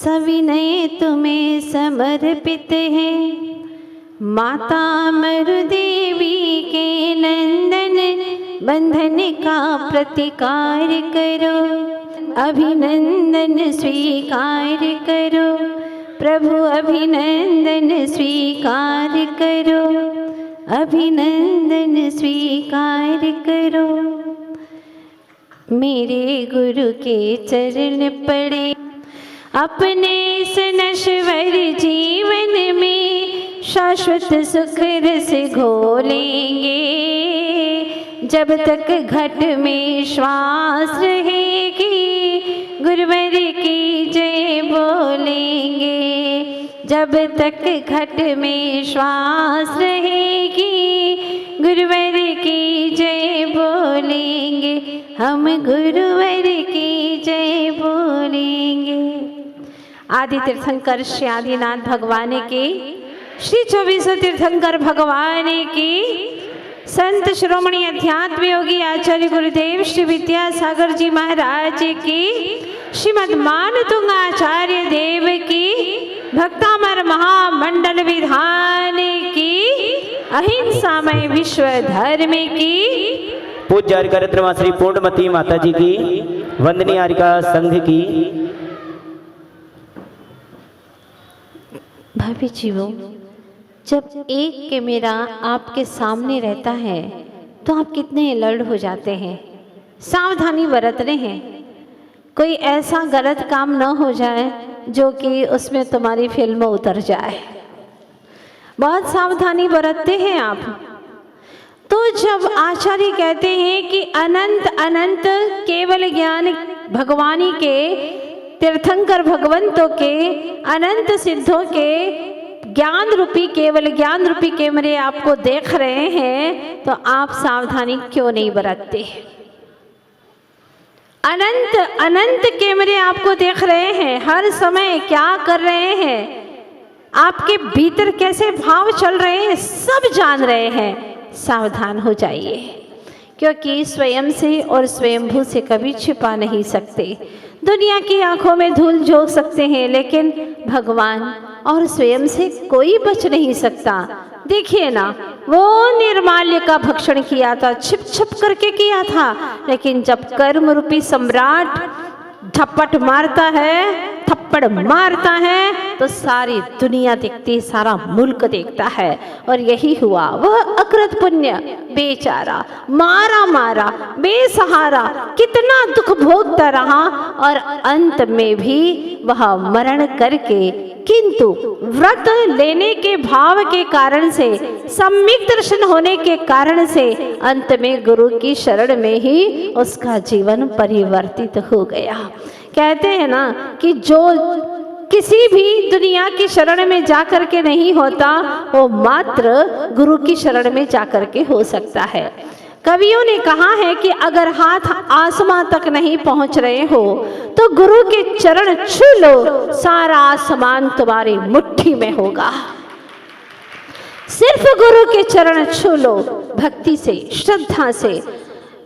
सविनय तुम्हें समर्पित है। माता मरु देवी के नंदन बंधन का प्रतिकार करो, अभिनंदन स्वीकार करो प्रभु, अभिनंदन स्वीकार करो, अभिनंदन स्वीकार करो। मेरे गुरु के चरण पड़े अपने इस नश्वर जीवन में, शाश्वत सुख रस घोलेंगे। जब तक घट में श्वास रहेगी, गुरुवर की जय बोलेंगे। जब तक घट में श्वास रहेगी, गुरुवर की जय बोलेंगे। हम गुरुवर की जय बोलेंगे। आदि तीर्थंकर श्री आदिनाथ भगवान की, श्री 24 तीर्थंकर भगवान की, संत श्रोमणी अध्यात्म योगी आचार्य गुरुदेव श्री विद्यासागर जी महाराज की, श्रीमद् मानतुंग आचार्य देव की, भक्तामर महामंडल विधान की, अहिंसामय विश्व धर्म की, पूज्य आर्यकारित्रमा श्री पूर्णमती माता जी की, वंदनीय आर्यिका संघ की। भाभी जीवो, जब एक कैमरा आपके सामने रहता है तो आप कितने अलर्ट हो जाते हैं, सावधानी बरतने हैं। कोई ऐसा गलत काम न हो जाए जो कि उसमें तुम्हारी फिल्म उतर जाए, बहुत सावधानी बरतते हैं आप। तो जब आचार्य कहते हैं कि अनंत अनंत केवल ज्ञान भगवानी के, तीर्थंकर भगवंतों के, अनंत सिद्धों के ज्ञान रूपी, केवल ज्ञान रूपी कैमरे आपको देख रहे हैं, तो आप सावधानी क्यों नहीं बरतते? अनंत अनंत कैमरे आपको देख रहे हैं, हर समय क्या कर रहे हैं, आपके भीतर कैसे भाव चल रहे हैं, सब जान रहे हैं। सावधान हो जाइए, क्योंकि स्वयं से और स्वयंभू से कभी छिपा नहीं सकते। दुनिया की आंखों में धूल झोंक सकते हैं, लेकिन भगवान और स्वयं से कोई बच नहीं सकता। देखिए ना, वो निर्माल्य का भक्षण किया था, छिप छिप करके किया था, लेकिन जब कर्म रूपी सम्राट झपट मारता है, थप्पड़ मारता है, तो सारी दुनिया देखती, सारा मुल्क देखता है। और यही हुआ, वह अकृत पुण्य बेचारा मारा मारा बेसहारा कितना दुख भोगता रहा, और अंत में भी वह मरण करके, किंतु व्रत लेने के भाव के कारण से, सम्यक दर्शन होने के कारण से, अंत में गुरु की शरण में ही उसका जीवन परिवर्तित हो गया। कहते हैं ना कि जो किसी भी दुनिया की शरण में जाकर के नहीं होता, वो मात्र गुरु की शरण में जाकर के हो सकता है। कवियों ने कहा है कि अगर हाथ आसमां तक नहीं पहुंच रहे हो तो गुरु के चरण छू लो, सारा आसमान तुम्हारी मुट्ठी में होगा। सिर्फ गुरु के चरण छू लो, भक्ति से, श्रद्धा से,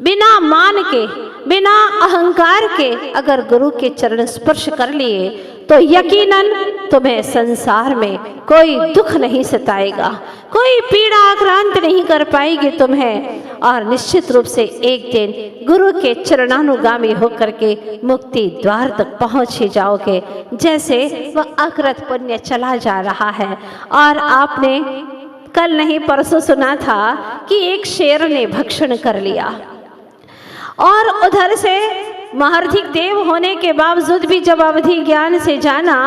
बिना मान के, बिना अहंकार के अगर गुरु के चरण स्पर्श कर लिए तो यकीनन तुम्हें संसार में कोई दुख नहीं सताएगा, कोई पीड़ा आक्रांत नहीं कर पाएगी तुम्हें, और निश्चित रूप से एक दिन गुरु के चरणानुगामी होकर के मुक्ति द्वार तक पहुंच ही जाओगे। जैसे वह अकृत पुण्य चला जा रहा है। और आपने कल नहीं परसों सुना था कि एक शेर ने भक्षण कर लिया, और उधर से महारथिक देव होने के बावजूद भी जब अवधि ज्ञान से जाना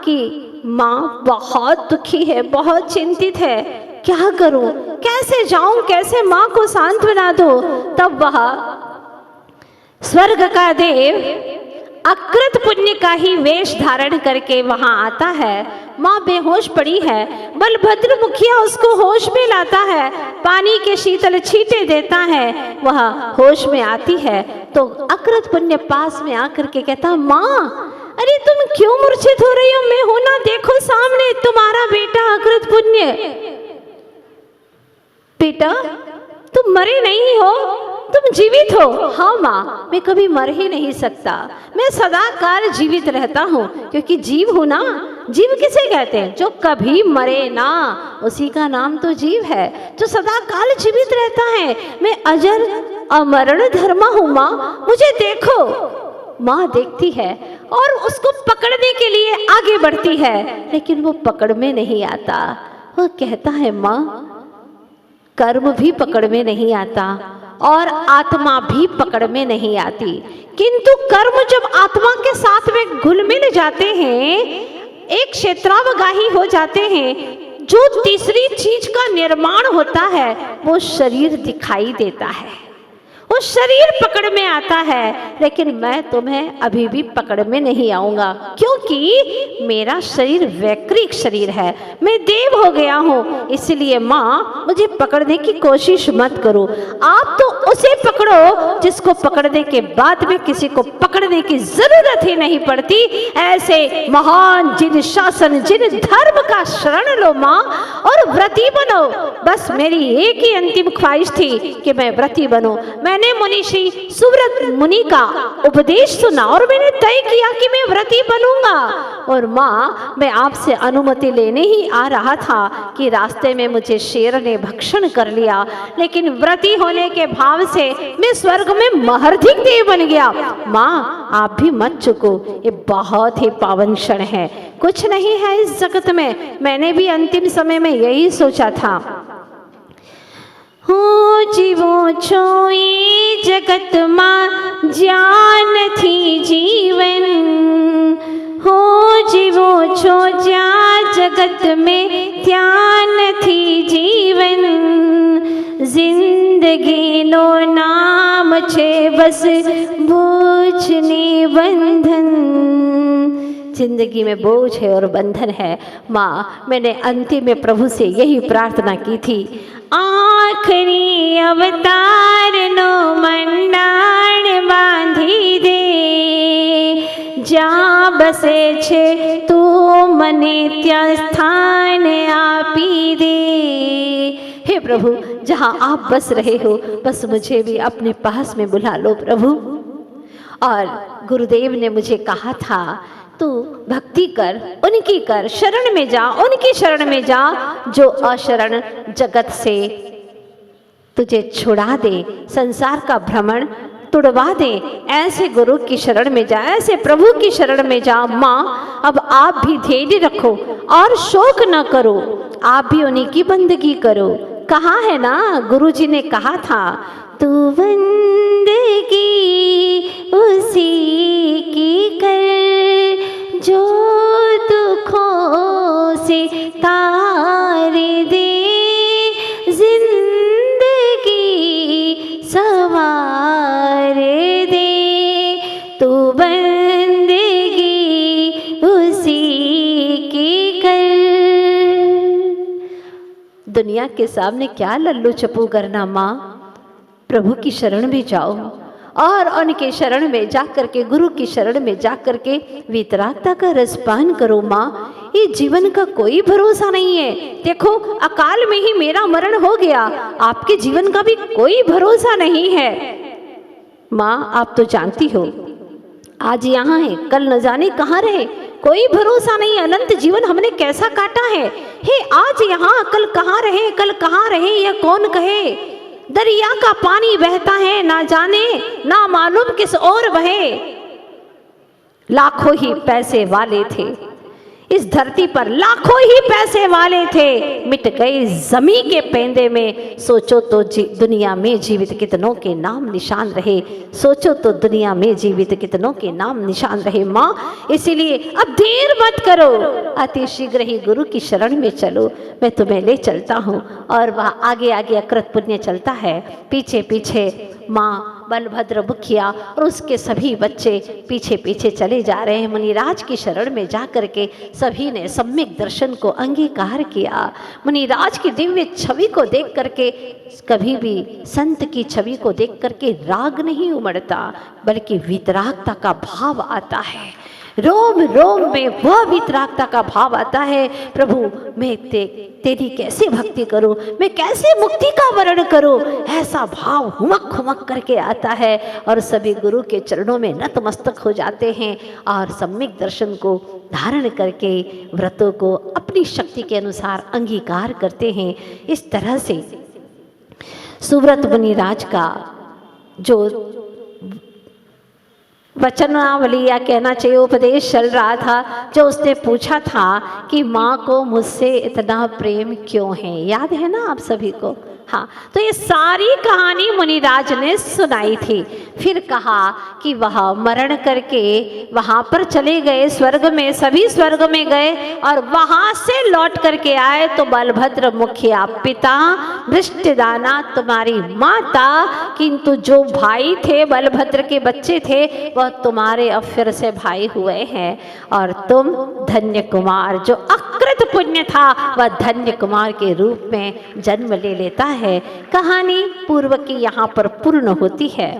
कि माँ बहुत दुखी है, बहुत चिंतित है, क्या करूं, कैसे जाऊं, कैसे माँ को सांत्वना दूं, तब वह स्वर्ग का देव अकृत पुण्य का ही वेश धारण करके वहां आता है। माँ बेहोश पड़ी है, बलभद्र मुखिया उसको होश में लाता है, पानी के शीतल छींटे देता है, वह होश में आती है तो अकृत पुण्य पास में आकर के कहता, माँ अरे तुम क्यों मूर्छित हो रही हो, मैं हूं ना, देखो सामने तुम्हारा बेटा अकृत पुण्य। बेटा तुम मरे नहीं हो, तुम जीवित हो? हाँ माँ, मैं कभी मर ही नहीं सकता, मैं सदाकाल जीवित रहता हूँ, क्योंकि जीव हूँ ना। जीव किसे कहते हैं? जो कभी मरे ना, उसी का नाम तो जीव है, जो सदाकाल जीवित रहता है। मैं अजर अमरण धर्म हूँ माँ, मुझे देखो। माँ देखती है और उसको पकड़ने के लिए आगे बढ़ती है, लेकिन वो पकड़ में नहीं आता। वो कहता है माँ, कर्म भी पकड़ में नहीं आता और आत्मा भी पकड़ में नहीं आती, किंतु कर्म जब आत्मा के साथ में घुल मिल जाते हैं, एक क्षेत्रावगाही हो जाते हैं, जो तीसरी चीज का निर्माण होता है वो शरीर दिखाई देता है, वो शरीर पकड़ में आता है। लेकिन मैं तुम्हें अभी भी पकड़ में नहीं आऊंगा, क्योंकि मेरा शरीर वैकृत शरीर है, मैं देव हो गया हूँ। इसलिए माँ, मुझे पकड़ने की कोशिश मत करो। आप तो उसे पकड़ो जिसको पकड़ने के बाद में किसी को पकड़ने की जरूरत ही नहीं पड़ती। ऐसे महान जिन शासन, जिन धर्म का शरण लो माँ, और व्रती बनो। बस मेरी एक ही अंतिम ख्वाहिश थी कि मैं व्रती बनूं। मैंने मुनि श्री सुव्रत मुनि का उपदेश सुना और मैंने तय किया कि मैं व्रती बनूंगा। और माँ, मैं आपसे अनुमति लेने ही आ रहा था कि रास्ते में मुझे शेर ने भक्षण कर लिया, लेकिन व्रती होने के भाव से मैं स्वर्ग में महर्धिक देव बन गया। माँ, आप भी मत चुको, ये बहुत ही पावन क्षण है, कुछ नहीं है इस जगत में। मैंने भी अंतिम समय में यही सोचा था। हो जीवो छोई जगत माँ जान थी जीवन, हो जीवो छो जा जगत में ध्यान थी जीवन, जिंदगी नो नाम छे बस बोझने बंधन। जिंदगी में बोझ है और बंधन है। माँ, मैंने अंतिम में प्रभु से यही प्रार्थना की थी, आखरी अवतार नो मंडाण बांधी दे, जा बसे छे तू मने त्या स्थान आपी दे। हे प्रभु, जहाँ आप बस रहे हो, बस मुझे भी अपने पास में बुला लो प्रभु। और गुरुदेव ने मुझे कहा था, तू भक्ति कर, उनकी कर, शरण में जा, उनकी शरण में जा, जो अशरण जगत से तुझे छुड़ा दे, संसार का भ्रमण तुड़वा दे। ऐसे गुरु की शरण में जा, ऐसे प्रभु की शरण में जा। माँ, अब आप भी धैर्य रखो और शोक न करो, आप भी उन्हीं की बंदगी करो। कहा है ना, गुरु जी ने कहा था, तू बंदगी उसी की कर, जो दुखों से तार दे, जिंदगी सवार दे। तू बंदगी उसी की कर। दुनिया के सामने क्या लल्लू चप्पू करना माँ, प्रभु की शरण में जाओ और उनके शरण में जाकर के, गुरु की शरण में जाकर के वितरागता का रसपान करो। माँ, ये जीवन का कोई भरोसा नहीं है। देखो, अकाल में ही मेरा मरण हो गया, आपके जीवन का भी कोई भरोसा नहीं है। माँ, आप तो जानती हो, आज यहाँ है, कल न जाने कहाँ रहे, कोई भरोसा नहीं। अनंत जीवन हमने कैसा काटा है। हे, आज यहाँ, कल कहाँ रहे, कल कहाँ रहे, यह कौन कहे। दरिया का पानी बहता है, ना जाने ना मालूम किस ओर बहे। लाखों ही पैसे वाले थे इस धरती पर, लाखों ही पैसे वाले थे, मिट गए जमी के पेंदे में। सोचो तो दुनिया में जीवित कितनों के नाम निशान रहे, सोचो तो दुनिया में जीवित कितनों के नाम निशान रहे। माँ, इसीलिए अब देर मत करो, अति शीघ्र ही गुरु की शरण में चलो। मैं तुम्हें ले चलता हूँ और वह आगे आगे अकृत पुण्य चलता है, पीछे पीछे माँ बलभद्र मुखिया और उसके सभी बच्चे पीछे पीछे चले जा रहे हैं। मुनिराज की शरण में जा करके सभी ने सम्यक दर्शन को अंगीकार किया। मुनिराज की दिव्य छवि को देख करके कभी भी संत की छवि को देख करके राग नहीं उमड़ता, बल्कि वितरागता का भाव आता है। रोम रोम में वह वितरागता का भाव आता है, प्रभु मैं तेरी कैसे भक्ति करूं, मैं कैसे मुक्ति का वर्ण करूं, ऐसा भाव हुमक हुमक करके आता है और सभी गुरु के चरणों में नतमस्तक हो जाते हैं और सम्यक दर्शन को धारण करके व्रतों को अपनी शक्ति के अनुसार अंगीकार करते हैं। इस तरह से सुव्रत मुनिराज का जो वचनावली या कहना चाहिए उपदेश चल रहा था, जो उसने पूछा था कि माँ को मुझसे इतना प्रेम क्यों है, याद है ना आप सभी को? हाँ, तो ये सारी कहानी मुनिराज ने सुनाई थी। फिर कहा कि वह मरण करके वहाँ पर चले गए स्वर्ग में, सभी स्वर्ग में गए और वहाँ से लौट करके आए तो बलभद्र मुखिया पिता, वृष्टिदाना तुम्हारी माता, किंतु जो भाई थे बलभद्र के बच्चे थे वह तुम्हारे अब फिर से भाई हुए हैं और तुम धन्य कुमार, जो अकृत पुण्य था वह धन्य कुमार के रूप में जन्म ले लेता है। कहानी पूर्व की यहाँ पर पूर्ण होती है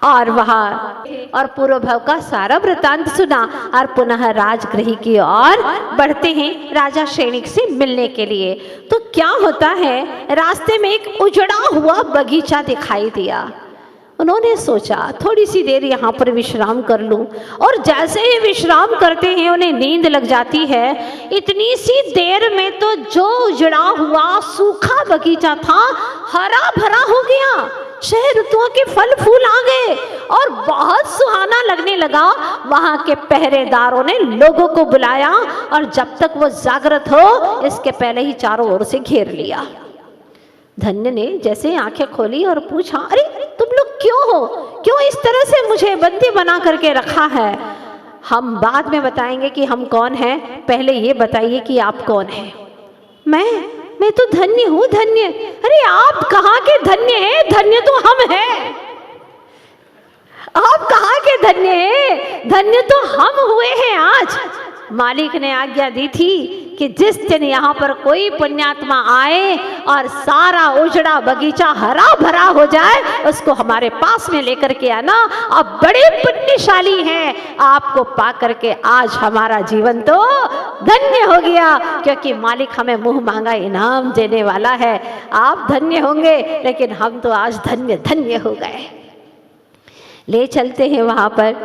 और पूर्व भव का सारा वृतांत सुना और पुनः राजगृह की ओर बढ़ते हैं राजा सैनिक से मिलने के लिए। तो क्या होता है, रास्ते में एक उजड़ा हुआ बगीचा दिखाई दिया। उन्होंने सोचा थोड़ी सी देर यहाँ पर विश्राम कर लूं, और जैसे ही विश्राम करते हैं उन्हें नींद लग जाती है। इतनी सी देर में तो जो उजड़ा हुआ सूखा बगीचा था हरा भरा हो गया, 6 ऋतुओं के फल फूल आ गए और बहुत सुहाना लगने लगा। वहां के पहरेदारों ने लोगों को बुलाया और जब तक वो जागृत हो इसके पहले ही चारों ओर से घेर लिया। धन्य ने जैसे आंखें खोली और पूछा, अरे तुम लोग क्यों हो, क्यों इस तरह से मुझे बंदी बना करके रखा है? हम बाद में बताएंगे कि हम कौन हैं, पहले ये बताइए कि आप कौन हैं। मैं तो धन्य हूँ, धन्य। अरे आप कहाँ के धन्य हैं, धन्य तो हम हैं। आप कहाँ के धन्य हैं, धन्य तो हम हुए हैं आज। मालिक ने आज्ञा दी थी कि जिस दिन यहाँ पर कोई पुण्यात्मा आए और सारा उजड़ा बगीचा हरा भरा हो जाए उसको हमारे पास में लेकर के आना। आप बड़े पुण्यशाली हैं, आपको पा करके आज हमारा जीवन तो धन्य हो गया, क्योंकि मालिक हमें मुंह मांगा इनाम देने वाला है। आप धन्य होंगे लेकिन हम तो आज धन्य धन्य हो गए। ले चलते हैं वहां पर।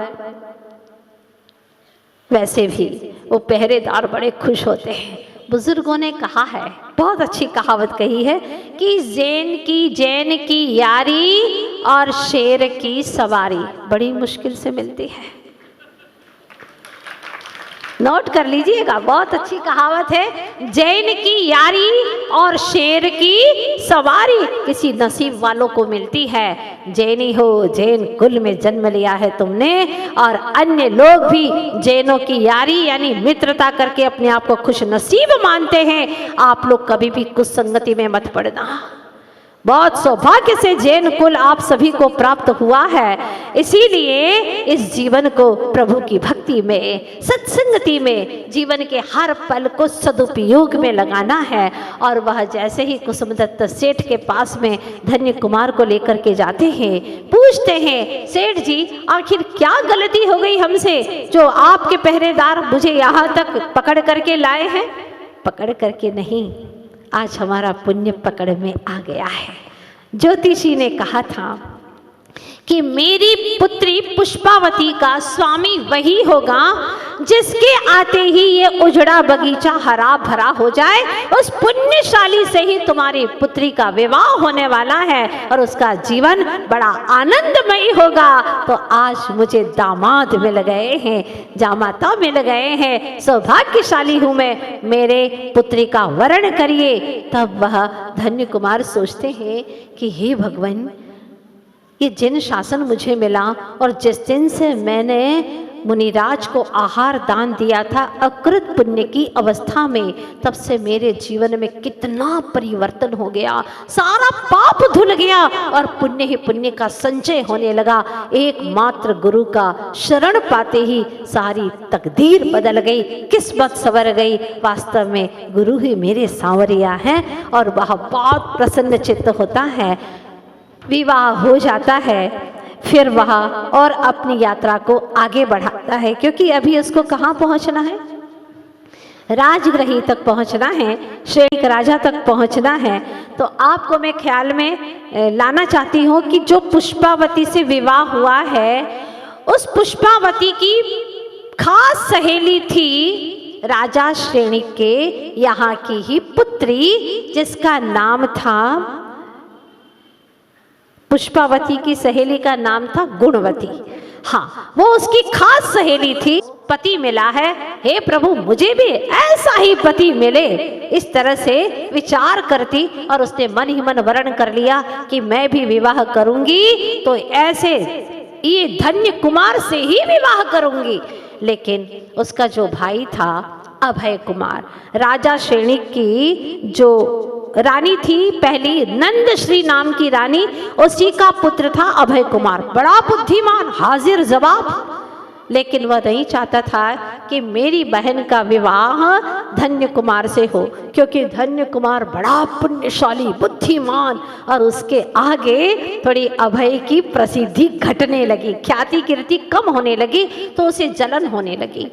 वैसे भी वो पहरेदार बड़े खुश होते हैं। बुजुर्गों ने कहा है, बहुत अच्छी कहावत कही है कि जैन की यारी और शेर की सवारी बड़ी मुश्किल से मिलती है। नोट कर लीजिएगा, बहुत अच्छी कहावत है। जैन की यारी और शेर की सवारी किसी नसीब वालों को मिलती है। जैनी हो, जैन कुल में जन्म लिया है तुमने, और अन्य लोग भी जैनों की यारी यानी मित्रता करके अपने आप को खुश नसीब मानते हैं। आप लोग कभी भी कुसंगति में मत पड़ना। बहुत सौभाग्य से जैन कुल आप सभी को प्राप्त हुआ है, इसीलिए इस जीवन को प्रभु की भक्ति में, सत्संगति में, जीवन के हर पल को सदुपयोग में लगाना है। और वह जैसे ही कुसुमदत्त सेठ के पास में धन्य कुमार को लेकर के जाते हैं, पूछते हैं, सेठ जी आखिर क्या गलती हो गई हमसे जो आपके पहरेदार मुझे यहाँ तक पकड़ करके लाए हैं? पकड़ करके नहीं, आज हमारा पुण्य पकड़ में आ गया है। ज्योतिषी ने कहा था कि मेरी पुत्री पुष्पावती का स्वामी वही होगा जिसके आते ही ये उजड़ा बगीचा हरा भरा हो जाए। उस पुण्यशाली से ही तुम्हारी पुत्री का विवाह होने वाला है और उसका जीवन बड़ा आनंदमयी होगा। तो आज मुझे दामाद मिल गए हैं, जामाता मिल गए हैं, सौभाग्यशाली हूँ मैं, मेरे पुत्री का वरण करिए। तब वह धन्य कुमार सोचते हैं कि हे भगवान, ये जिन शासन मुझे मिला और जिस दिन से मैंने मुनिराज को आहार दान दिया था अकृत पुण्य की अवस्था में, तब से मेरे जीवन में कितना परिवर्तन हो गया। सारा पाप धुल गया और पुण्य ही पुण्य का संचय होने लगा। एकमात्र गुरु का शरण पाते ही सारी तकदीर बदल गई, किस्मत संवर गई। वास्तव में गुरु ही मेरे सांवरिया हैं और वह बहुत प्रसन्न चित्त होता है। विवाह हो जाता है। फिर वह और अपनी यात्रा को आगे बढ़ाता है, क्योंकि अभी उसको कहाँ पहुँचना है? राजगृही तक पहुंचना है, श्रेणिक राजा तक पहुंचना है। तो आपको मैं ख्याल में लाना चाहती हूँ कि जो पुष्पावती से विवाह हुआ है, उस पुष्पावती की खास सहेली थी राजा श्रेणिक के यहाँ की ही पुत्री, जिसका नाम था, पुष्पावती की सहेली का नाम था गुणवती। हाँ, वो उसकी खास सहेली थी। पति मिला है, हे प्रभु मुझे भी ऐसा ही पति मिले, इस तरह से विचार करती और उसने मन ही मन वर्ण कर लिया कि मैं भी विवाह करूंगी तो ऐसे ये धन्य कुमार से ही विवाह करूंगी। लेकिन उसका जो भाई था अभय कुमार, राजा श्रेणिक की जो रानी थी पहली, नंदश्री नाम की रानी, उसी का पुत्र था अभय कुमार, बड़ा बुद्धिमान, हाजिर जवाब। लेकिन वह नहीं चाहता था कि मेरी बहन का विवाह धन्य कुमार से हो, क्योंकि धन्य कुमार बड़ा पुण्यशाली, बुद्धिमान, और उसके आगे थोड़ी अभय की प्रसिद्धि घटने लगी, ख्याति कीर्ति कम होने लगी, तो उसे जलन होने लगी।